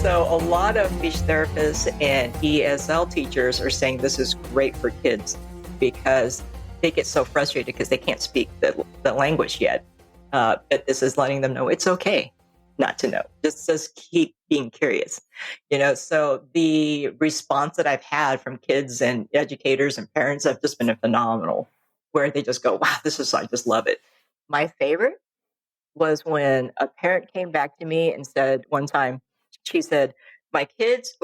So a lot of speech therapists and ESL teachers are saying this is great for kids because they get so frustrated because they can't speak the language yet. But this is letting them know it's okay not to know. Just keep being curious. So the response that I've had from kids and educators and parents have just been phenomenal, where they just go, wow, I just love it. My favorite was when a parent came back to me and said one time, she said, my kids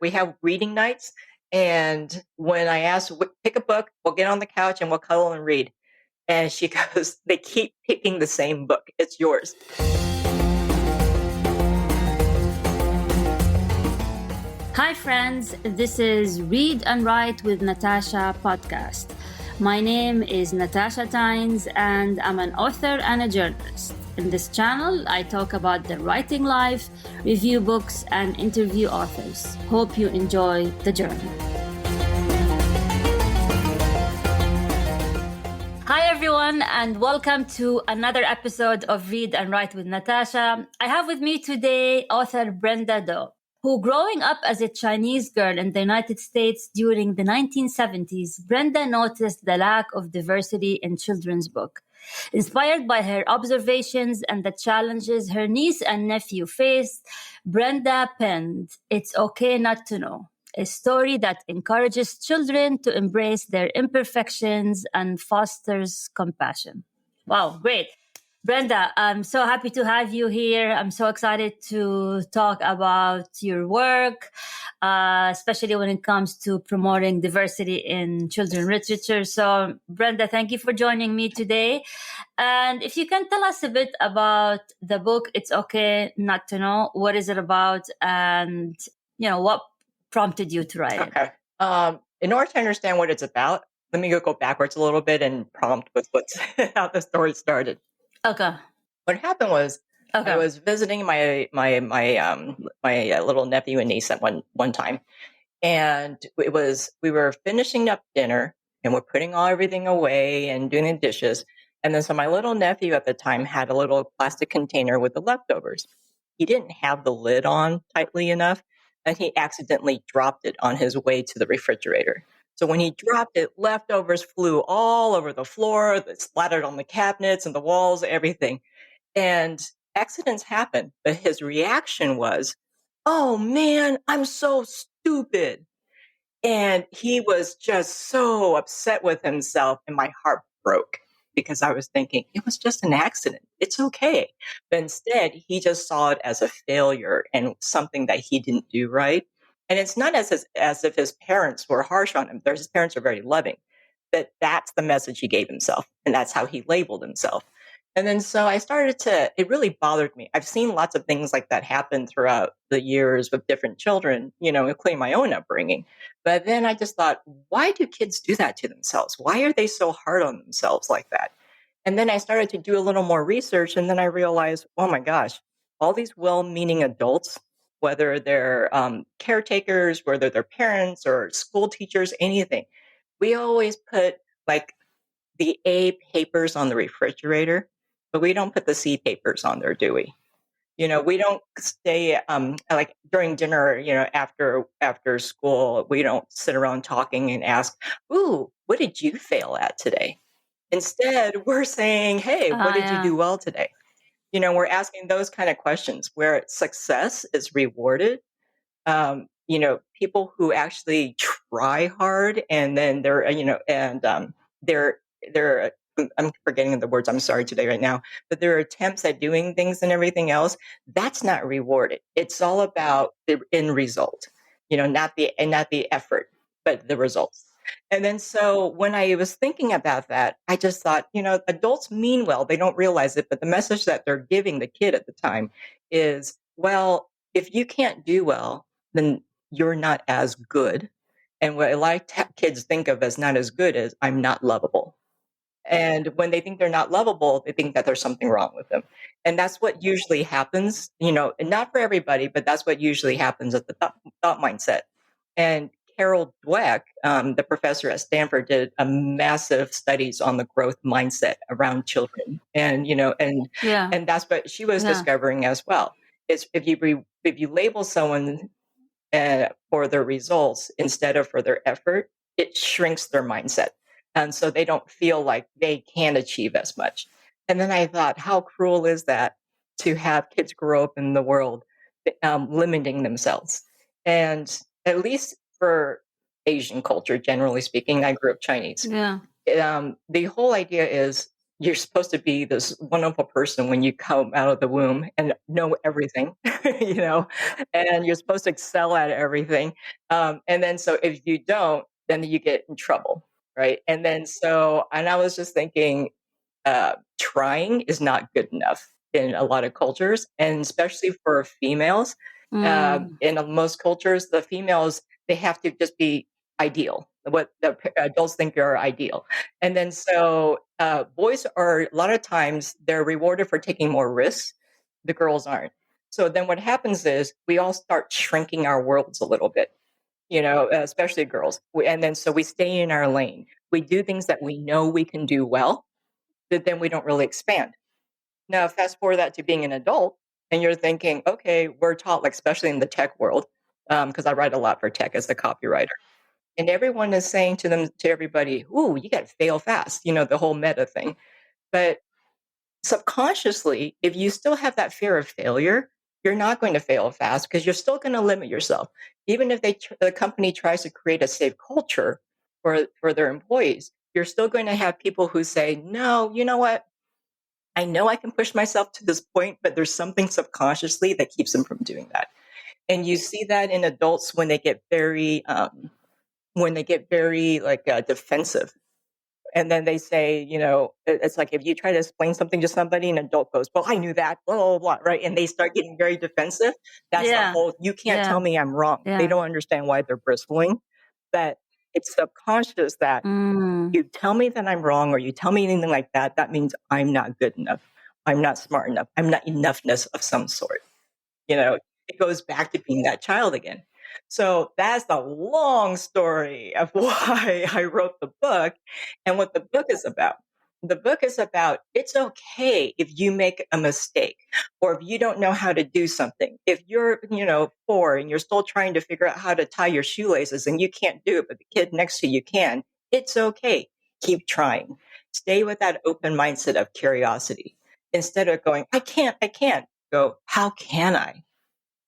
we have reading nights. And when I asked, pick a book, we'll get on the couch and we'll cuddle and read. And she goes, they keep picking the same book. It's yours. Hi, friends. This is Read and Write with Natasha podcast. My name is Natasha Tynes, and I'm an author and a journalist. In this channel, I talk about the writing life, review books, and interview authors. Hope you enjoy the journey. Hi, everyone, and welcome to another episode of Read and Write with Natasha. I have with me today author Brenda, who, growing up as a Chinese girl in the United States during the 1970s, Brenda noticed the lack of diversity in children's books. Inspired by her observations and the challenges her niece and nephew faced, Brenda penned It's Okay Not to Know, a story that encourages children to embrace their imperfections and fosters compassion. Wow, great. Brenda, I'm so happy to have you here. I'm so excited to talk about your work, especially when it comes to promoting diversity in children's literature. So, Brenda, thank you for joining me today. And if you can tell us a bit about the book, It's Okay Not to Know. What is it about? And, what prompted you to write it? Okay. In order to understand what it's about, let me go backwards a little bit and prompt with how the story started. Okay. What happened was I was visiting my little nephew and niece at one time, and we were finishing up dinner and we're putting everything away and doing the dishes, and then so my little nephew at the time had a little plastic container with the leftovers. He didn't have the lid on tightly enough, and he accidentally dropped it on his way to the refrigerator. So when he dropped it, leftovers flew all over the floor, that splattered on the cabinets and the walls, everything. And accidents happen. But his reaction was, oh man, I'm so stupid. And he was just so upset with himself, and my heart broke because I was thinking it was just an accident. It's okay. But instead, he just saw it as a failure and something that he didn't do right. And it's not as if his parents were harsh on him. His parents are very loving. But that's the message he gave himself. And that's how he labeled himself. And then so it really bothered me. I've seen lots of things like that happen throughout the years with different children, including my own upbringing. But then I just thought, why do kids do that to themselves? Why are they so hard on themselves like that? And then I started to do a little more research, and then I realized, oh my gosh, all these well-meaning adults, whether they're caretakers, whether they're parents or school teachers, anything, we always put like the A papers on the refrigerator, but we don't put the C papers on there, do we? We don't stay like during dinner, after school, we don't sit around talking and ask, ooh, what did you fail at today? Instead, we're saying, hey, what did you do well today? We're asking those kind of questions where success is rewarded. People who actually try hard and then they're I'm forgetting the words. I'm sorry today right now, but their attempts at doing things and everything else, that's not rewarded. It's all about the end result, not the effort, but the results. And then so when I was thinking about that, I just thought, adults mean well, they don't realize it, but the message that they're giving the kid at the time is, well, if you can't do well, then you're not as good. And what I like kids think of as not as good as I'm not lovable. And when they think they're not lovable, they think that there's something wrong with them. And that's what usually happens, and not for everybody, but that's what usually happens at the thought mindset. And Carol Dweck, the professor at Stanford, did a massive studies on the growth mindset around children. And, and that's what she was discovering as well. is if you label someone for their results instead of for their effort, it shrinks their mindset. And so they don't feel like they can achieve as much. And then I thought, how cruel is that to have kids grow up in the world limiting themselves? And at least for Asian culture, generally speaking, I grew up Chinese. Yeah. The whole idea is you're supposed to be this wonderful person when you come out of the womb and know everything, you know, and you're supposed to excel at everything. And then so if you don't, then you get in trouble, right? And then so, and I was just thinking, trying is not good enough in a lot of cultures, and especially for females. In most cultures, the females, they have to just be ideal, what the adults think are ideal. And then so boys are, a lot of times, they're rewarded for taking more risks. The girls aren't. So then what happens is we all start shrinking our worlds a little bit, you know, especially girls. And then so we stay in our lane. We do things that we know we can do well, but then we don't really expand. Now, fast forward that to being an adult, and you're thinking, okay, we're taught, like, especially in the tech world, because I write a lot for tech as a copywriter, and everyone is saying to everybody, "Ooh, you got to fail fast," you know, the whole meta thing. But subconsciously, if you still have that fear of failure, you're not going to fail fast because you're still going to limit yourself. Even if the company tries to create a safe culture for their employees, you're still going to have people who say, "No, you know what? I know I can push myself to this point, but there's something subconsciously that keeps them from doing that." And you see that in adults when they get very like defensive. And then they say, you know, it's like if you try to explain something to somebody, an adult goes, "Well, I knew that, blah, blah, blah," right? And they start getting very defensive. That's the Yeah. whole, you can't Yeah. tell me I'm wrong. They Yeah. don't understand why they're bristling. That it's subconscious that you tell me that I'm wrong or you tell me anything like that, that means I'm not good enough. I'm not smart enough. I'm not enoughness of some sort. You know, it goes back to being that child again. So that's the long story of why I wrote the book and what the book is about. The book is about it's okay if you make a mistake or if you don't know how to do something. If you're, you know, 4 and you're still trying to figure out how to tie your shoelaces and you can't do it, but the kid next to you can, it's okay. Keep trying. Stay with that open mindset of curiosity instead of going, I can't. Go, how can I?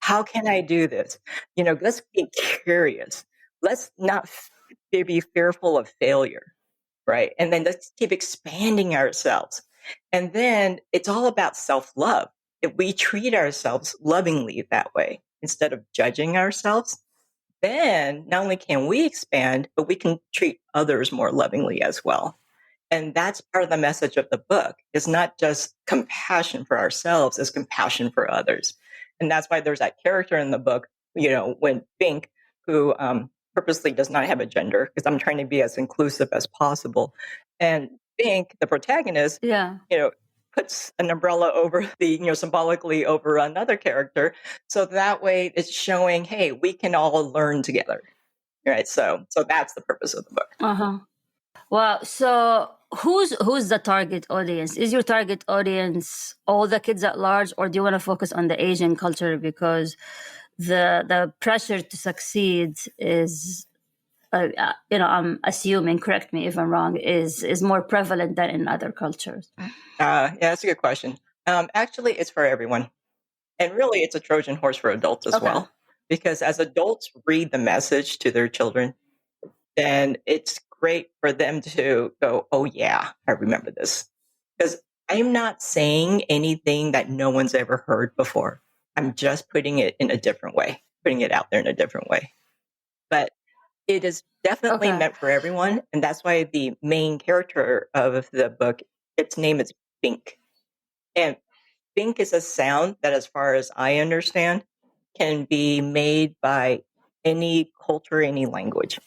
How can I do this? You know, let's be curious. Let's not be fearful of failure, right? And then let's keep expanding ourselves. And then it's all about self love. If we treat ourselves lovingly that way instead of judging ourselves, then not only can we expand, but we can treat others more lovingly as well. And that's part of the message of the book. It's not just compassion for ourselves, it's compassion for others. And that's why there's that character in the book, you know, when Bink, who purposely does not have a gender, because I'm trying to be as inclusive as possible. And Bink, the protagonist, Yeah. you know, puts an umbrella over the, you know, symbolically over another character. So that way it's showing, hey, we can all learn together. Right. So that's the purpose of the book. Uh-huh. Well, so who's the target audience? Is your target audience all the kids at large, or do you want to focus on the Asian culture because the pressure to succeed is, you know, I'm assuming, correct me if I'm wrong, is more prevalent than in other cultures? Yeah, that's a good question. Actually, it's for everyone, and really, it's a Trojan horse for adults as well. Because as adults read the message to their children, then it's great for them to go, "Oh yeah, I remember this." Because I'm not saying anything that no one's ever heard before. I'm just putting it in a different way, putting it out there in a different way. But it is definitely meant for everyone, and that's why the main character of the book, its name is Bink. And Bink is a sound that, as far as I understand, can be made by any culture, any language.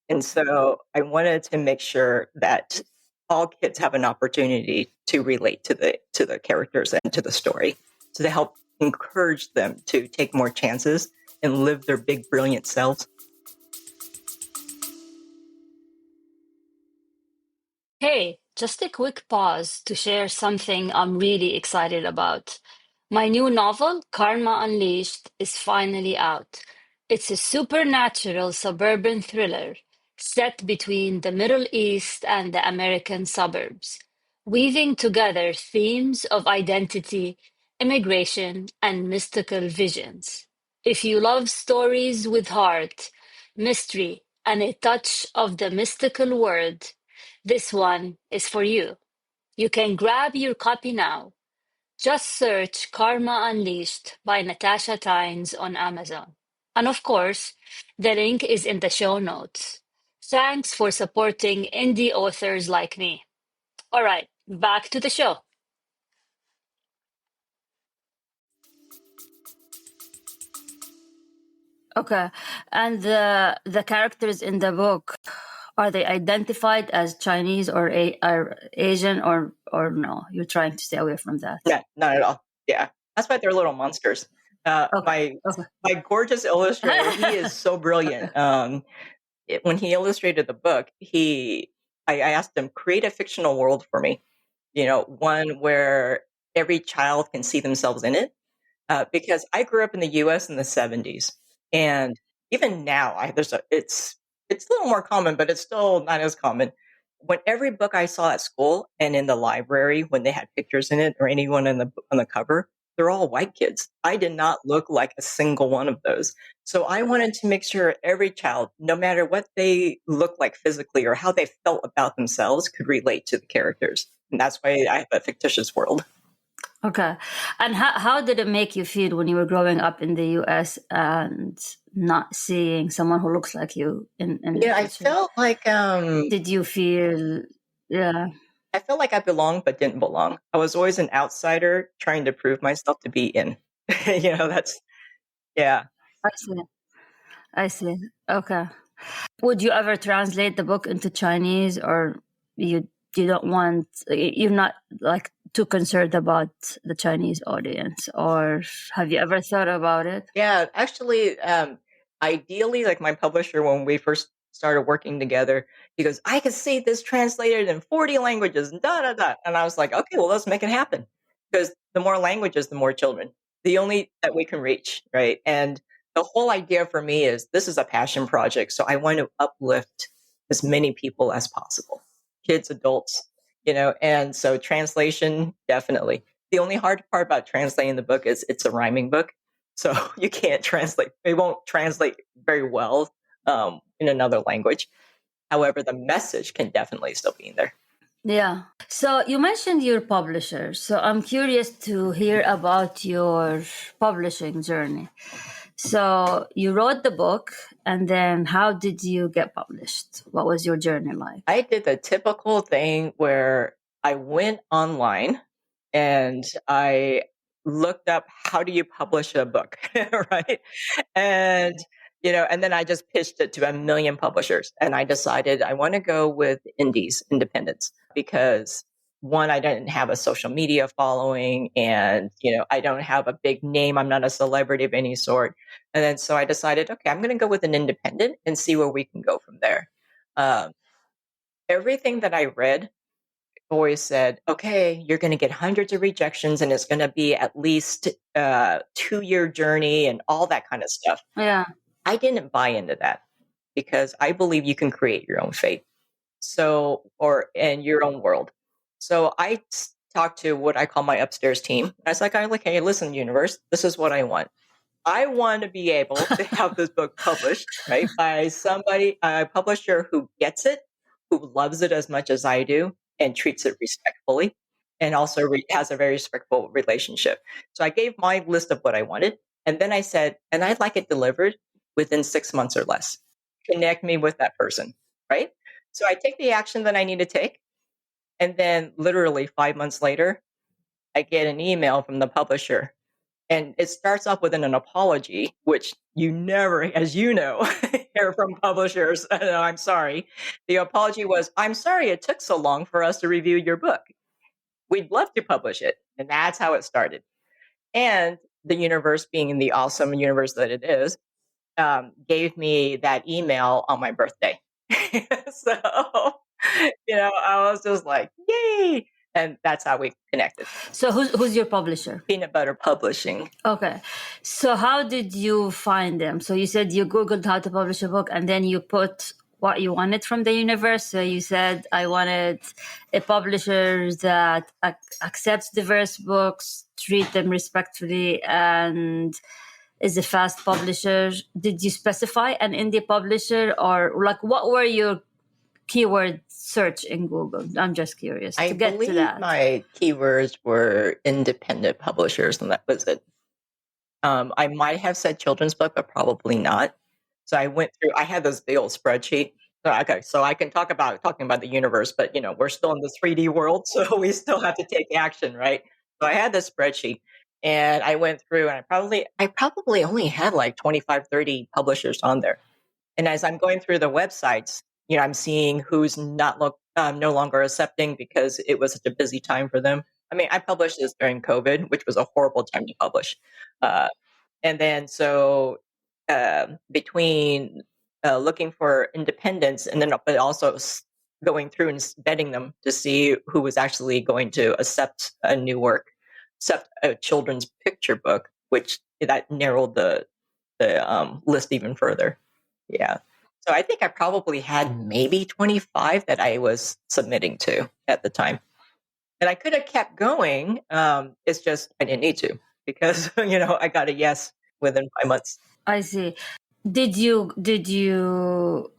And so I wanted to make sure that all kids have an opportunity to relate to the characters and to the story, to help encourage them to take more chances and live their big, brilliant selves. Hey, just a quick pause to share something I'm really excited about. My new novel, Karma Unleashed, is finally out. It's a supernatural suburban thriller set between the Middle East and the American suburbs, weaving together themes of identity, immigration, and mystical visions. If you love stories with heart, mystery, and a touch of the mystical world, this one is for you. You can grab your copy now. Just search Karma Unleashed by Natasha Tynes on Amazon. And of course, the link is in the show notes. Thanks for supporting indie authors like me. All right, back to the show. Okay. And the characters in the book, are they identified as Chinese or Asian or no? You're trying to stay away from that. Yeah, not at all. Yeah, that's why they're little monsters. Okay. Okay. My gorgeous illustrator, he is so brilliant. When he illustrated the book, I asked him, create a fictional world for me. One where every child can see themselves in it. Because I grew up in the U.S. in the '70s, and even now, it's a little more common, but it's still not as common. When every book I saw at school and in the library, when they had pictures in it or anyone on the cover, they're all white kids. I did not look like a single one of those. So I wanted to make sure every child, no matter what they look like physically or how they felt about themselves, could relate to the characters. And that's why I have a fictitious world. Okay. And how did it make you feel when you were growing up in the US and not seeing someone who looks like you in Yeah, I literature? felt like Did you feel, yeah, I felt like I belonged but didn't belong. I was always an outsider trying to prove myself to be in. That's yeah. I see. I see. Okay. Would you ever translate the book into Chinese, or you don't want, you're not like too concerned about the Chinese audience, or have you ever thought about it? Yeah, actually, ideally, like my publisher, when we first started working together, he goes, I could see this translated in 40 languages, and da da da. And I was like, okay, well, let's make it happen. Because the more languages, the more children. The only that we can reach, right? And the whole idea for me is this is a passion project. So I want to uplift as many people as possible, kids, adults, and so translation, definitely. The only hard part about translating the book is it's a rhyming book. So you can't translate. It won't translate very well in another language. However, the message can definitely still be in there. Yeah. So you mentioned your publisher. So I'm curious to hear about your publishing journey. So you wrote the book, and then how did you get published? What was your journey like? I did the typical thing where I went online and I looked up how do you publish a book, right? And and then I just pitched it to a million publishers, and I decided I want to go with indies, independents, because one, I didn't have a social media following, and I don't have a big name. I'm not a celebrity of any sort, and then so I decided, okay, I'm going to go with an independent and see where we can go from there. Um, Everything that I read always said, okay, you're going to get hundreds of rejections and it's going to be at least a 2-year journey and all that kind of stuff. Yeah. I didn't buy into that because I believe you can create your own fate. And your own world. So I talked to what I call my upstairs team. I was like, hey, listen, universe, this is what I want. I want to be able to have this book published, right, by somebody, a publisher who gets it, who loves it as much as I do, and treats it respectfully, and also has a very respectful relationship. So I gave my list of what I wanted, and then I said, and I'd like it delivered within 6 months or less. Connect me with that person, right? So I take the action that I need to take, and then literally 5 months later, I get an email from the publisher. And it starts off with an apology, which you never, as you know, hear from publishers. I'm sorry. The apology was, I'm sorry it took so long for us to review your book. We'd love to publish it. And that's how it started. And the universe, being the awesome universe that it is, gave me that email on my birthday. So, I was just like, yay. And that's how we connected. So who's your publisher? Peanut Butter Publishing. Okay. So how did you find them? So you said you Googled how to publish a book and then you put what you wanted from the universe. So you said, I wanted a publisher that accepts diverse books, treat them respectfully, and is a fast publisher. Did you specify an indie publisher, or like what were your keyword search in Google? I'm just curious to get to that. My keywords were independent publishers, and that was it. I might have said children's book, but probably not. So I went through. I had this big old spreadsheet. Okay, so I can talking about the universe, but we're still in the 3D world, so we still have to take action, right? So I had this spreadsheet, and I went through, and I probably only had like 25, 30 publishers on there. And as I'm going through the websites, I'm seeing who's no longer accepting because it was such a busy time for them. I mean, I published this during COVID, which was a horrible time to publish. And then so between looking for independence and then but also going through and vetting them to see who was actually going to accept a new work, accept a children's picture book, which that narrowed the list even further. Yeah. So I think I probably had maybe 25 that I was submitting to at the time. And I could have kept going. It's just I didn't need to because, I got a yes within 5 months. I see. Did you get your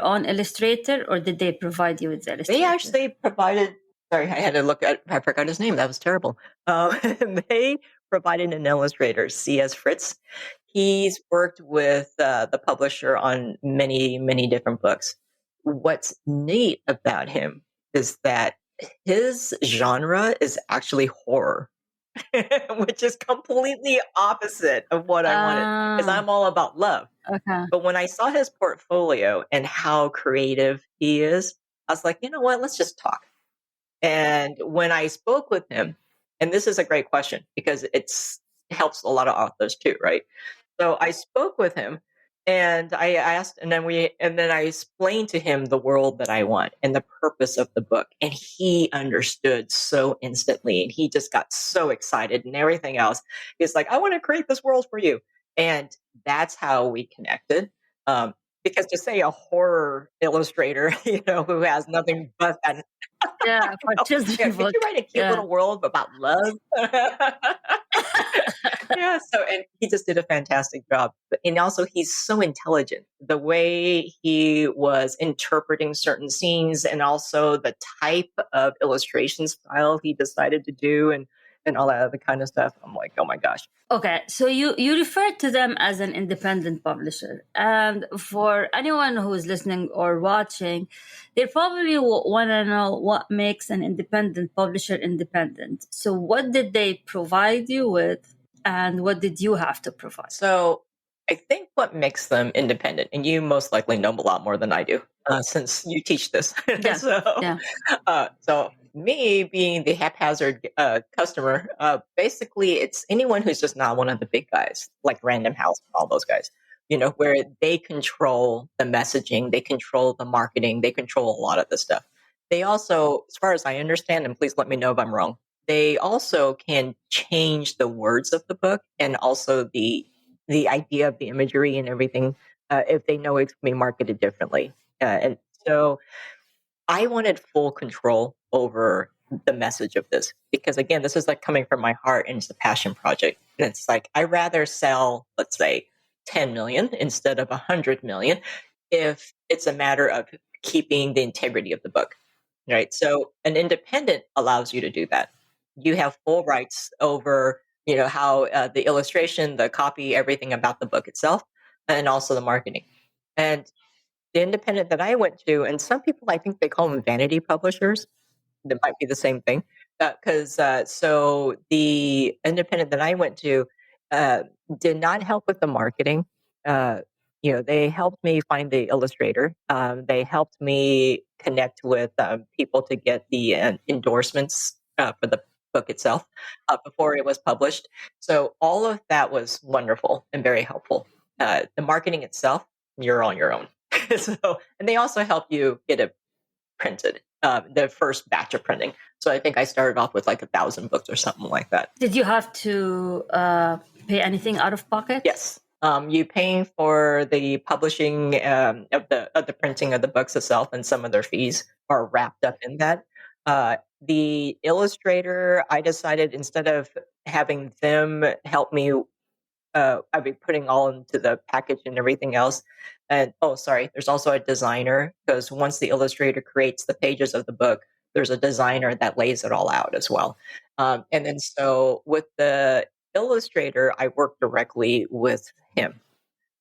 own illustrator, or did they provide you with the illustrator? They actually provided. Sorry, I had to look at. I forgot his name. That was terrible. They provided an illustrator, C.S. Fritz. He's worked with the publisher on many, many different books. What's neat about him is that his genre is actually horror, which is completely opposite of what I wanted, because I'm all about love. Okay. But when I saw his portfolio and how creative he is, I was like, you know what? Let's just talk. And when I spoke with him, and this is a great question because it helps a lot of authors too, right? So I spoke with him and I asked, and then I explained to him the world that I want and the purpose of the book. And he understood so instantly, and he just got so excited and everything else. He's like, I want to create this world for you. And that's how we connected. Because to say a horror illustrator, who has nothing but that. Yeah, for children. Could you write a cute little world about love? Yeah, and he just did a fantastic job. And also, he's so intelligent. The way he was interpreting certain scenes and also the type of illustration style he decided to do and all that other kind of stuff. I'm like, oh my gosh. Okay, so you referred to them as an independent publisher. And for anyone who is listening or watching, they probably want to know what makes an independent publisher independent. So what did they provide you with, and what did you have to provide? So I think what makes them independent, and you most likely know a lot more than I do, since you teach this. Yeah. So me being the haphazard customer, basically it's anyone who's just not one of the big guys, like Random House and all those guys, where they control the messaging, they control the marketing, they control a lot of the stuff. They also, as far as I understand, and please let me know if I'm wrong, they also can change the words of the book and also the idea of the imagery and everything if they know it's going to be marketed differently. And so I wanted full control over the message of this because, again, this is like coming from my heart and it's a passion project. And it's like, I'd rather sell, let's say, 10 million instead of 100 million if it's a matter of keeping the integrity of the book, right? So an independent allows you to do that. You have full rights over, how the illustration, the copy, everything about the book itself, and also the marketing. And the independent that I went to, and some people, I think they call them vanity publishers. That might be the same thing. So the independent that I went to did not help with the marketing. They helped me find the illustrator. They helped me connect with people to get the endorsements for the book itself before it was published. So all of that was wonderful and very helpful. The marketing itself, you're on your own. And they also help you get it printed. the first batch of printing. So I think I started off with like 1,000 books or something like that. Did you have to pay anything out of pocket? Yes. You paying for the publishing of the printing of the books itself, and some of their fees are wrapped up in that. The illustrator, I decided instead of having them help me, I'd be putting all into the package and everything else. And there's also a designer, because once the illustrator creates the pages of the book, there's a designer that lays it all out as well. And then so with the illustrator, I work directly with him.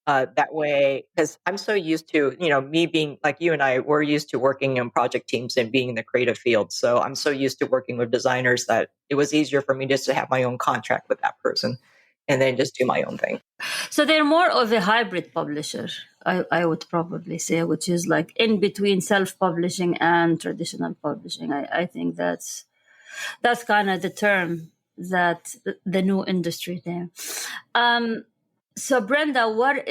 That way, because I'm so used to, me being like you and I, we're used to working in project teams and being in the creative field. So I'm so used to working with designers that it was easier for me just to have my own contract with that person and then just do my own thing. So they're more of a hybrid publisher, I would probably say, which is like in between self-publishing and traditional publishing. I think that's kind of the term that the new industry there. So Brenda, what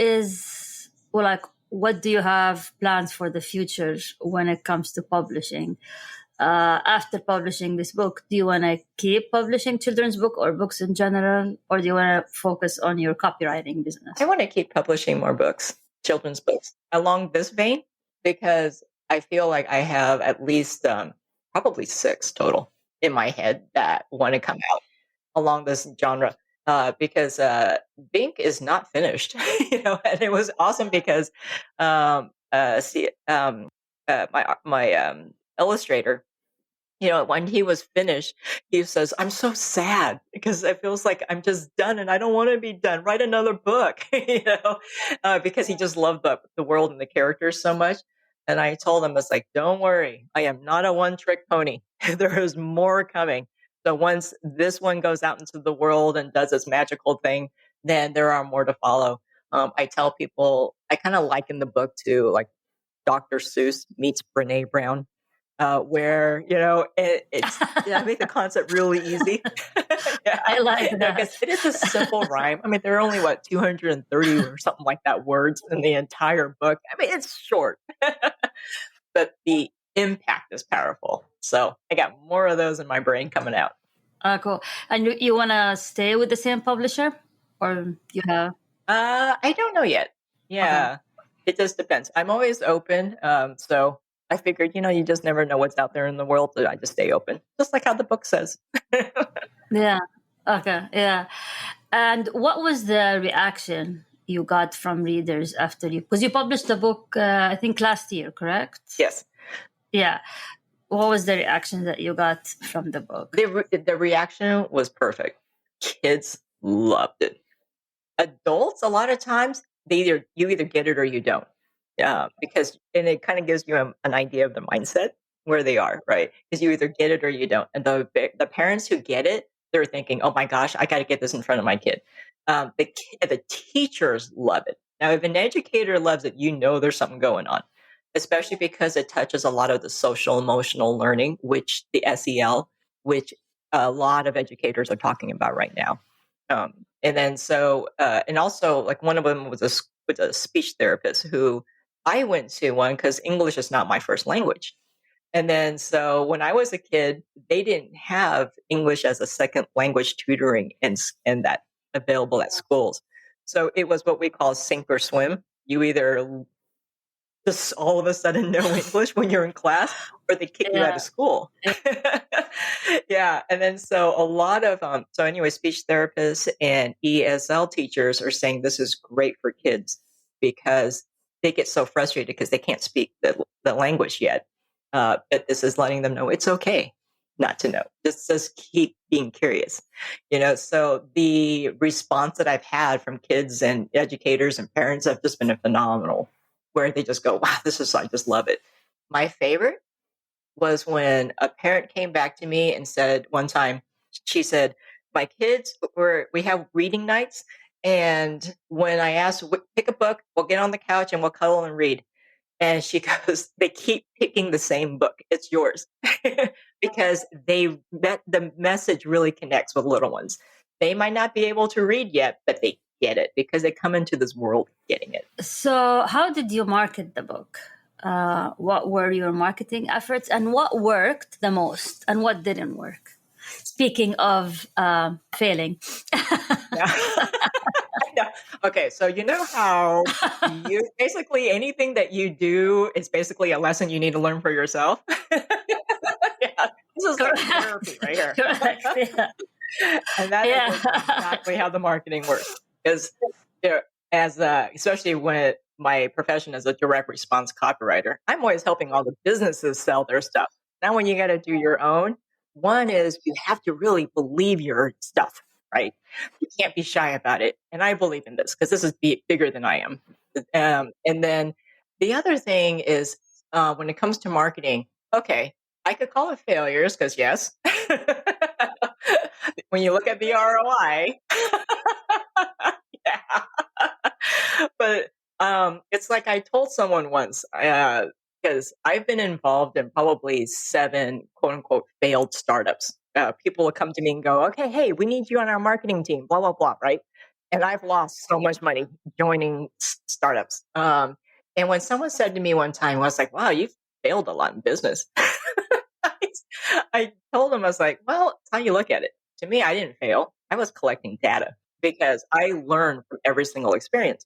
do you have plans for the future when it comes to publishing? After publishing this book, do you want to keep publishing children's book or books in general, or do you want to focus on your copywriting business? I want to keep publishing more books, children's books, along this vein, because I feel like I have at least probably 6 total in my head that want to come out along this genre. Because Bink is not finished, and it was awesome because my illustrator, when he was finished, he says, "I'm so sad because it feels like I'm just done and I don't want to be done. Write another book," because he just loved the world and the characters so much. And I told him, "It's like, don't worry, I am not a one-trick pony. There is more coming. So once this one goes out into the world and does its magical thing, then there are more to follow." I tell people I kind of liken the book to like Dr. Seuss meets Brene Brown. Where I make the concept really easy. Yeah, I like that because it is a simple rhyme. I mean, there are only 230 or something like that words in the entire book. I mean, it's short, but the impact is powerful. So I got more of those in my brain coming out. Cool. And you want to stay with the same publisher, or you have? I don't know yet. Yeah, It just depends. I'm always open. So I figured, you just never know what's out there in the world. So I just stay open, just like how the book says. Yeah. Okay. Yeah. And what was the reaction you got from readers after because you published the book, I think last year, correct? Yes. Yeah. What was the reaction that you got from the book? The reaction was perfect. Kids loved it. Adults, a lot of times, you either get it or you don't. Because it kind of gives you an idea of the mindset where they are, right? Because you either get it or you don't. And the parents who get it, they're thinking, "Oh my gosh, I got to get this in front of my kid." The teachers love it. Now, if an educator loves it, there's something going on, especially because it touches a lot of the social emotional learning, which the SEL, which a lot of educators are talking about right now. And then and also like one of them was a speech therapist who I went to one because English is not my first language. And then so when I was a kid, they didn't have English as a second language tutoring and that available at schools. So it was what we call sink or swim. You either just all of a sudden know English when you're in class, or they kick you out of school. Yeah. And then so a lot of speech therapists and ESL teachers are saying this is great for kids because they get so frustrated because they can't speak the language yet. But this is letting them know it's okay not to know. Just keep being curious. So the response that I've had from kids and educators and parents have just been phenomenal, where they just go, "Wow, I just love it." My favorite was when a parent came back to me and said one time, she said, "My kids we have reading nights. And when I ask, pick a book, we'll get on the couch and we'll cuddle and read." And she goes, "They keep picking the same book. It's yours." Because the message really connects with little ones. They might not be able to read yet, but they get it because they come into this world getting it. So how did you market the book? what were your marketing efforts and what worked the most and what didn't work? Speaking of failing. Yeah. I know. Okay, so you know how you basically anything that you do is basically a lesson you need to learn for yourself. Yeah, this is like therapy Correct. right here. Correct. Yeah. And that is Yeah. exactly how the marketing works. Because there, as especially when my profession as a direct response copywriter, I'm always helping all the businesses sell their stuff. Now, when you got to do your own, one is you have to really believe your stuff, right? You can't be shy about it. And I believe in this because this is bigger than I am. And then the other thing is when it comes to marketing, okay, I could call it failures because yes, when you look at the ROI, yeah. But it's like I told someone once because I've been involved in probably 7 quote unquote failed startups. People will come to me and go, "Okay, hey, we need you on our marketing team." Blah blah blah, right? And I've lost so much money joining startups. And when someone said to me one time, I was like, "Wow, you've failed a lot in business." I told him, I was like, well, it's how you look at it. To me, I didn't fail. I was collecting data because I learned from every single experience.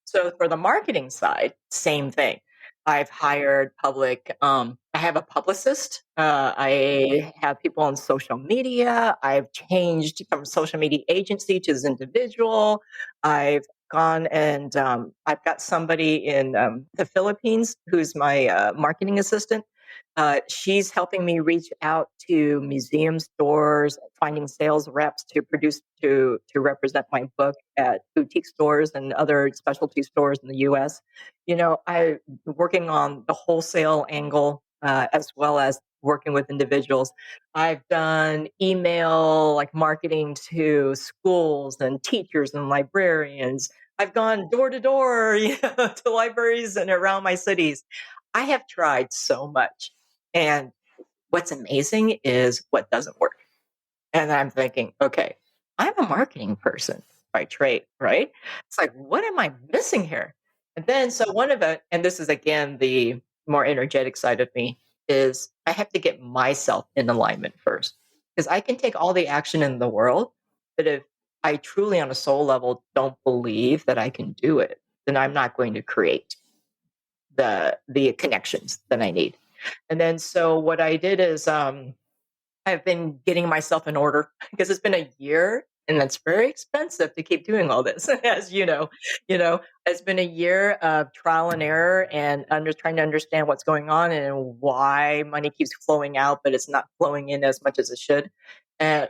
So for the marketing side, same thing. I've hired I have a publicist. I have people on social media. I've changed from social media agency to as individual. I've gone and I've got somebody in the Philippines who's my marketing assistant. She's helping me reach out to museum stores, finding sales reps to produce to represent my book at boutique stores and other specialty stores in the U.S. You know, I'm working on the wholesale angle as well as working with individuals. I've done email like marketing to schools and teachers and librarians. I've gone door to door, to libraries and around my cities. I have tried so much. And what's amazing is what doesn't work. And I'm thinking, okay, I'm a marketing person by trade, right? It's like, what am I missing here? And then, so one of it, and this is again the more energetic side of me, is I have to get myself in alignment first. Because I can take all the action in the world, but if I truly, on a soul level, don't believe that I can do it, then I'm not going to create the connections that I need. And then so what I did is I've been getting myself in order because it's been a year and that's very expensive to keep doing all this. As you know, it's been a year of trial and error and trying to understand what's going on and why money keeps flowing out, but it's not flowing in as much as it should.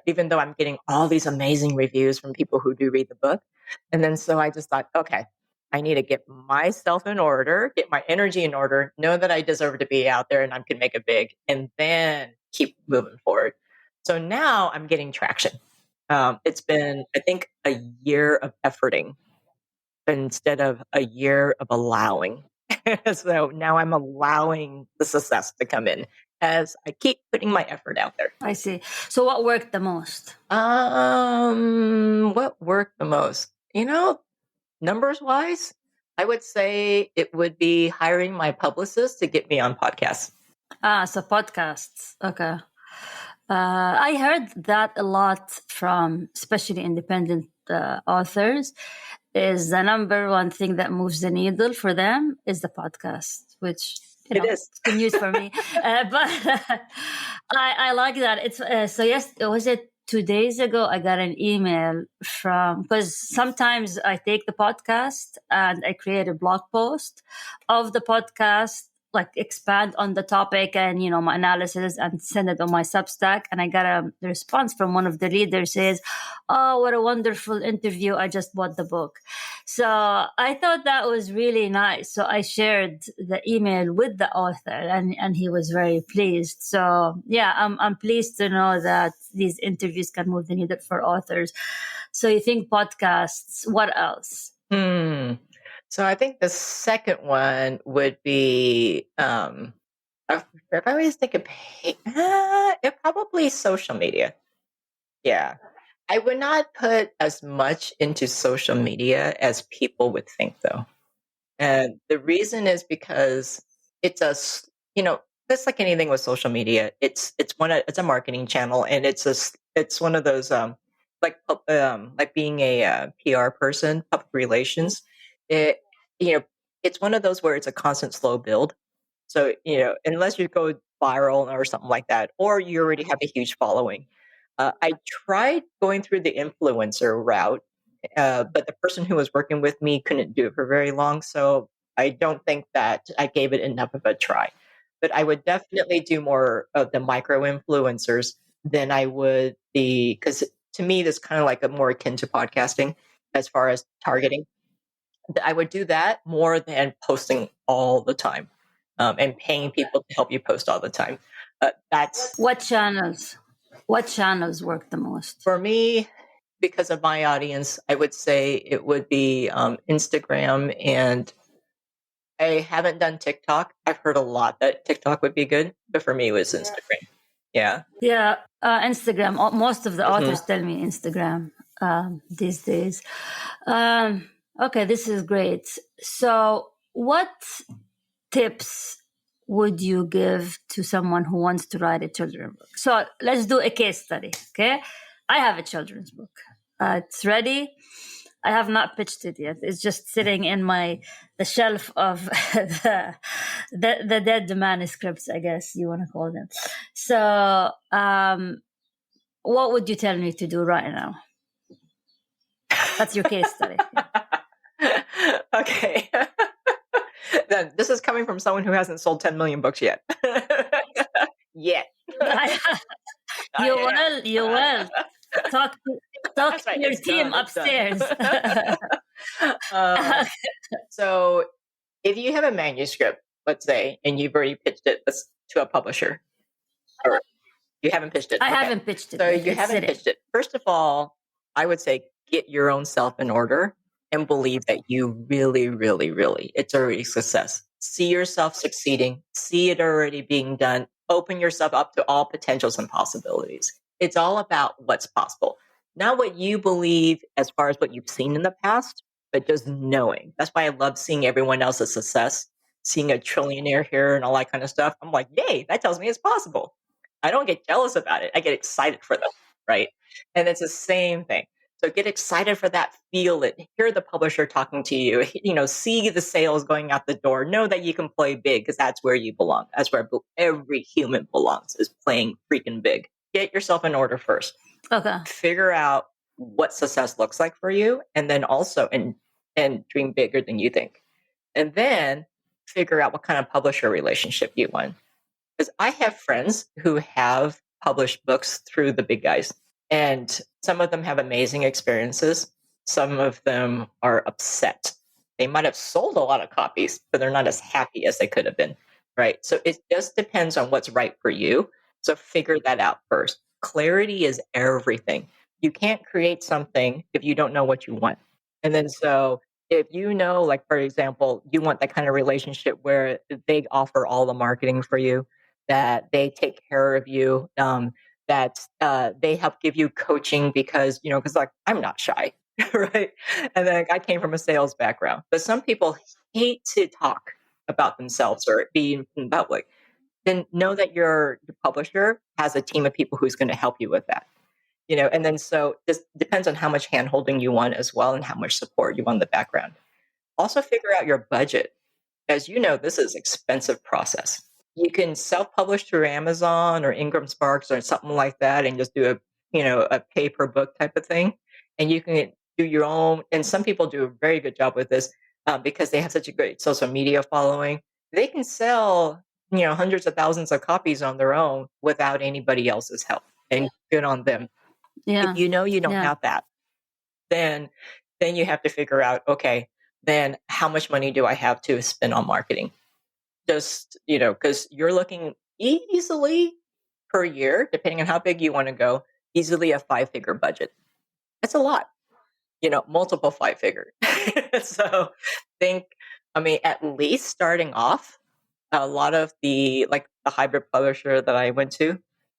Even though I'm getting all these amazing reviews from people who do read the book. And then so I just thought, okay, I need to get myself in order, get my energy in order, know that I deserve to be out there and I can make it big, and then keep moving forward. So now I'm getting traction. It's been, I think, a year of efforting instead of a year of allowing. So now I'm allowing the success to come in as I keep putting my effort out there. I see. So what worked the most? What worked the most? Numbers wise, I would say it would be hiring my publicist to get me on podcasts. So podcasts. Okay. I heard that a lot from especially independent authors. Is the number one thing that moves the needle for them is the podcast, which It is. it's good news for me. But I like that. It's so yes. Was it 2 days ago? I got an email from because sometimes I take the podcast and I create a blog post of the podcast, like expand on the topic and my analysis and send it on my Substack. And I got a response from one of the readers says, "Oh, what a wonderful interview! I just bought the book." So I thought that was really nice. So I shared the email with the author, and he was very pleased. So yeah, I'm pleased to know that these interviews can move the needle for authors. So you think podcasts? What else? So I think the second one would be if I always think of it probably social media. Yeah. I would not put as much into social media as people would think though. And the reason is because it's just like anything with social media. It's a marketing channel, and it's one of those like being a PR person, public relations. It you know it's one of those where it's a constant slow build. So unless you go viral or something like that, or you already have a huge following. I tried going through the influencer route, but the person who was working with me couldn't do it for very long. So I don't think that I gave it enough of a try. But I would definitely do more of the micro influencers than I would because to me, that's kind of like a more akin to podcasting as far as targeting. I would do that more than posting all the time and paying people to help you post all the time. That's What channels? What channels work the most? For me, because of my audience, I would say it would be Instagram, and I haven't done TikTok. I've heard a lot that TikTok would be good, but for me, it was Instagram. Yeah. Yeah, Instagram. Most of the authors tell me Instagram these days. Okay, this is great. So, what tips would you give to someone who wants to write a children's book? So, let's do a case study. Okay, I have a children's book. It's ready. I have not pitched it yet. It's just sitting in the shelf of the dead manuscripts, I guess you want to call them. So, what would you tell me to do right now? That's your case study. Okay. Then this is coming from someone who hasn't sold 10 million books yet. Yet. You will. Talk to your team upstairs. So if you have a manuscript, let's say, and you've already pitched it to a publisher, or you haven't pitched it. I haven't pitched it. So you haven't pitched it. First of all, I would say get your own self in order and believe that you really, really, really, it's already success. See yourself succeeding. See it already being done. Open yourself up to all potentials and possibilities. It's all about what's possible. Not what you believe as far as what you've seen in the past, but just knowing. That's why I love seeing everyone else's success, seeing a trillionaire here and all that kind of stuff. I'm like, yay, that tells me it's possible. I don't get jealous about it. I get excited for them, right? And it's the same thing. So get excited for that, feel it, hear the publisher talking to you, see the sales going out the door, know that you can play big because that's where you belong. That's where every human belongs, is playing freaking big. Get yourself in order first. Okay. Figure out what success looks like for you, and then also and dream bigger than you think. And then figure out what kind of publisher relationship you want. Because I have friends who have published books through the big guys, and some of them have amazing experiences. Some of them are upset. They might have sold a lot of copies, but they're not as happy as they could have been, right? So it just depends on what's right for you. So figure that out first. Clarity is everything. You can't create something if you don't know what you want. And then so if you know, like, for example, you want that kind of relationship where they offer all the marketing for you, that they take care of you, that they help give you coaching because like I'm not shy, right? And then I came from a sales background, but some people hate to talk about themselves or be in public. Then know that your publisher has a team of people who's going to help you with that. And then so this depends on how much handholding you want as well and how much support you want in the background. Also figure out your budget. As you know, this is an expensive process. You can self-publish through Amazon or Ingram Sparks or something like that and just do a pay per book type of thing. And you can do your own. And some people do a very good job with this because they have such a great social media following. They can sell hundreds of thousands of copies on their own without anybody else's help. And good on them. Yeah. If you don't have that, then you have to figure out, okay, then how much money do I have to spend on marketing? Just, because you're looking easily per year, depending on how big you want to go, easily a 5-figure budget. That's a lot, multiple 5-figure. So at least starting off, a lot of the hybrid publisher that I went to,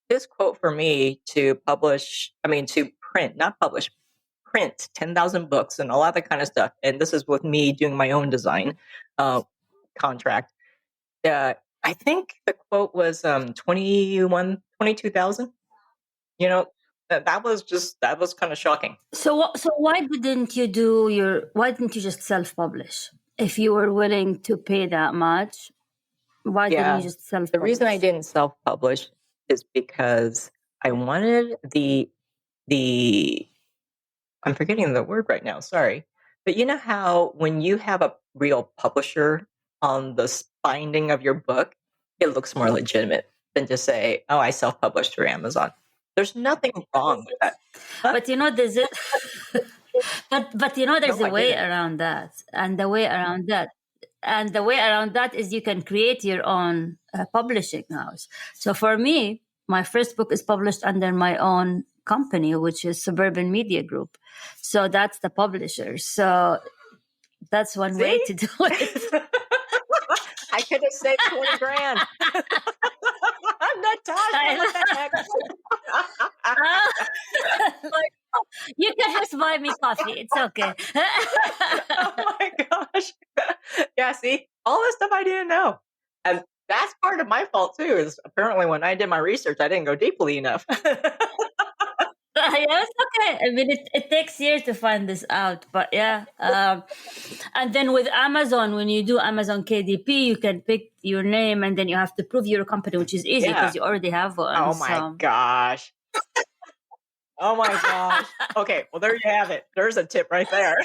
this quote for me to print, not publish, print 10,000 books and a lot of that kind of stuff. And this is with me doing my own design contract. I think the quote was 22,000. You know, that was kind of shocking. So why didn't you just self-publish? If you were willing to pay that much, why didn't you Yeah. just The reason I self-publish? didn't self-publish is because I wanted the I'm forgetting the word right now, sorry. But you know how when you have a real publisher on the binding of your book, it looks more legitimate than to say, "Oh, I self-published through Amazon." There's nothing wrong with that. Huh? But there's it. But there's No, a I way didn't. around that, and the way around that is you can create your own publishing house. So for me, my first book is published under my own company, which is Suburban Media Group. So that's the publisher. So that's one way See? to do it. I could have saved 20 grand. Natasha, what the heck? You can just buy me coffee. It's okay. Oh my gosh. Yeah, see, all this stuff I didn't know. And that's part of my fault too, is apparently when I did my research, I didn't go deeply enough. Yeah, it's okay. I mean, it takes years to find this out, but yeah. And then with Amazon, when you do Amazon KDP, you can pick your name, and then you have to prove your company, which is easy Yeah. because you already have one. Oh my gosh. Oh my gosh. Okay, well there you have it. There's a tip right there.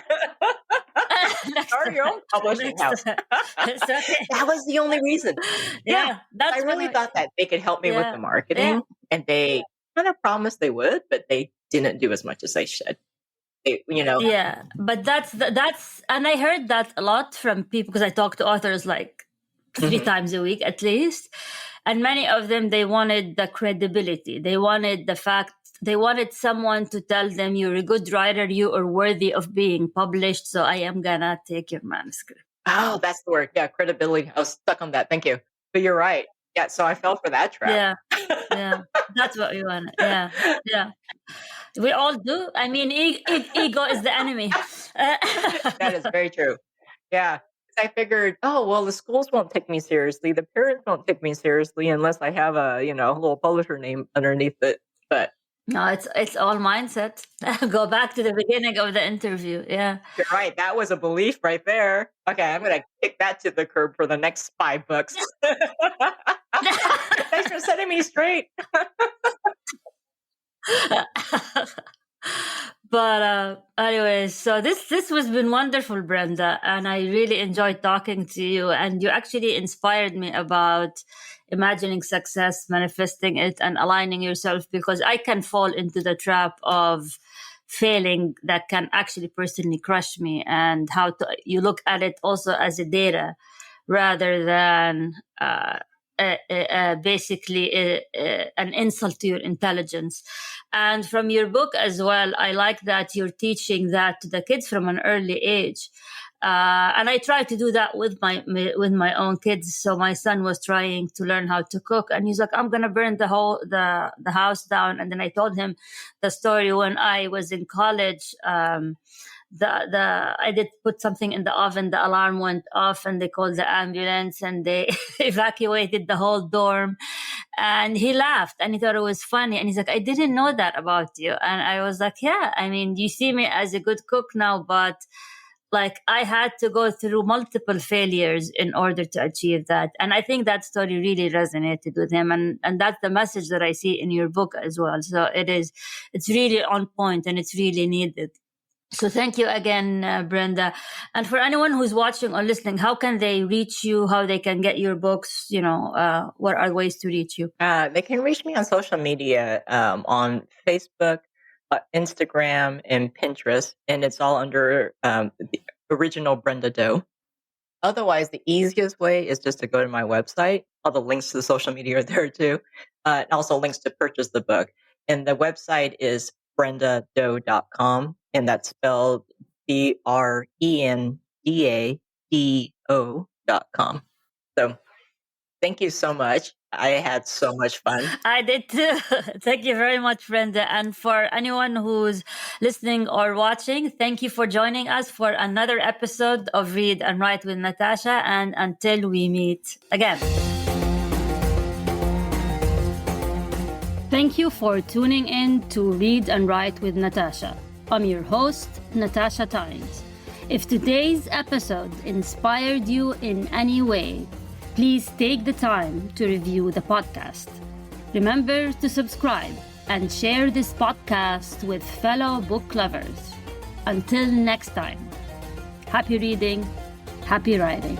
Start your own publishing house. It's okay. That was the only reason. Yeah, that's I really thought that they could help me with the marketing, and they kind of promised they would, but they didn't do as much as they should. Yeah, but that's and I heard that a lot from people because I talk to authors like 3 times a week at least, and many of them, they wanted the credibility, they wanted the fact, they wanted someone to tell them, you're a good writer, you are worthy of being published, so I am gonna take your manuscript. Oh, that's the word. Yeah, credibility. I was stuck on that. Thank you. But you're right. Yeah, so I fell for that trap. Yeah, that's what we want. Yeah. We all do. I mean, ego is the enemy. That is very true. Yeah. I figured, oh, well, the schools won't take me seriously. The parents won't take me seriously unless I have a, little publisher name underneath it. But no, it's all mindset. Go back to the beginning of the interview. Yeah. You're right. That was a belief right there. Okay, I'm going to kick that to the curb for the next 5 books. Thanks for setting me straight. But anyways, so this has been wonderful, Brenda, and I really enjoyed talking to you. And you actually inspired me about imagining success, manifesting it, and aligning yourself, because I can fall into the trap of failing that can actually personally crush me, and how you look at it also as a data rather than basically an insult to your intelligence. And from your book as well, I like that you're teaching that to the kids from an early age. And I try to do that with my own kids. So my son was trying to learn how to cook, and he's like, "I'm gonna burn the house down." And then I told him the story when I was in college. I did put something in the oven, the alarm went off, and they called the ambulance, and they evacuated the whole dorm. And he laughed, and he thought it was funny, and he's like, "I didn't know that about you." And I was like, "Yeah, I mean, you see me as a good cook now, but like I had to go through multiple failures in order to achieve that." And I think that story really resonated with him, and that's the message that I see in your book as well. So it's really on point, and it's really needed. So thank you again, Brenda. And for anyone who's watching or listening, how can they reach you? How they can get your books? What are ways to reach you? They can reach me on social media, on Facebook, Instagram, and Pinterest, and it's all under the original Brenda Doe. Otherwise, the easiest way is just to go to my website. All the links to the social media are there too, and also links to purchase the book. And the website is brendadoe.com, and that's spelled BRENDADO.com. So thank you so much. I had so much fun. I did too. Thank you very much, Brenda. And for anyone who's listening or watching, thank you for joining us for another episode of Read and Write with Natasha. And until we meet again. Thank you for tuning in to Read and Write with Natasha. I'm your host, Natasha Tynes. If today's episode inspired you in any way, please take the time to review the podcast. Remember to subscribe and share this podcast with fellow book lovers. Until next time, happy reading, happy writing.